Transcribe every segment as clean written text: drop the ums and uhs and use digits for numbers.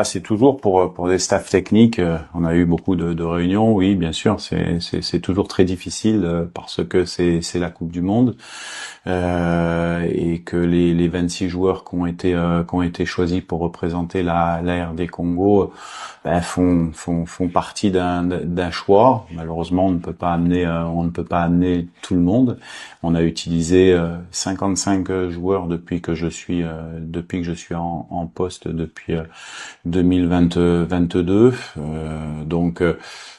C'est toujours pour des staffs techniques. On a eu beaucoup de réunions. Oui, bien sûr, c'est toujours très difficile parce que c'est la Coupe du Monde et que les 26 joueurs qui ont été choisis pour représenter la RD Congo font partie d'un choix. Malheureusement, on ne peut pas amener tout le monde. On a utilisé 55 joueurs depuis que je suis en poste depuis 2022.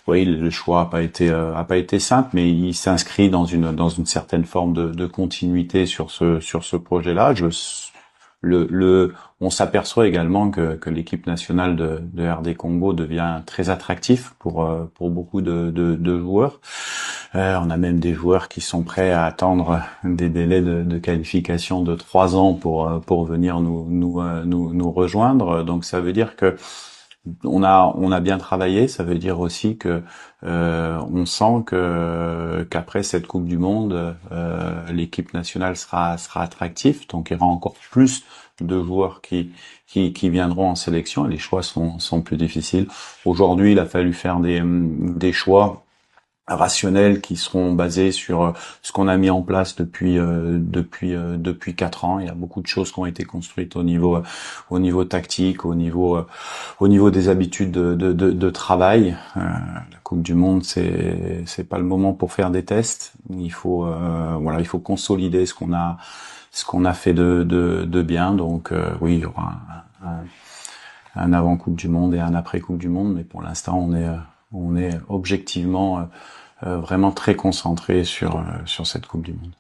Oui, le choix a pas été simple, mais il s'inscrit dans une certaine forme de continuité sur ce projet-là. On s'aperçoit également que l'équipe nationale de RD Congo devient très attractif pour beaucoup de joueurs. On a même des joueurs qui sont prêts à attendre des délais de qualification de 3 ans pour venir nous rejoindre. Donc ça veut dire que on a bien travaillé. Ça veut dire aussi que on sent qu'après cette Coupe du Monde, l'équipe nationale sera attractive. Donc il y aura encore plus de joueurs qui viendront en sélection. Et les choix sont plus difficiles. Aujourd'hui, il a fallu faire des choix rationnels qui seront basés sur ce qu'on a mis en place depuis 4 ans. Il y a beaucoup de choses qui ont été construites au niveau tactique, au niveau des habitudes de travail. La Coupe du Monde, c'est pas le moment pour faire des tests. Il faut consolider ce qu'on a fait de bien. Donc oui, il y aura un avant Coupe du Monde et un après Coupe du Monde, mais pour l'instant on est objectivement vraiment très concentré sur cette Coupe du Monde.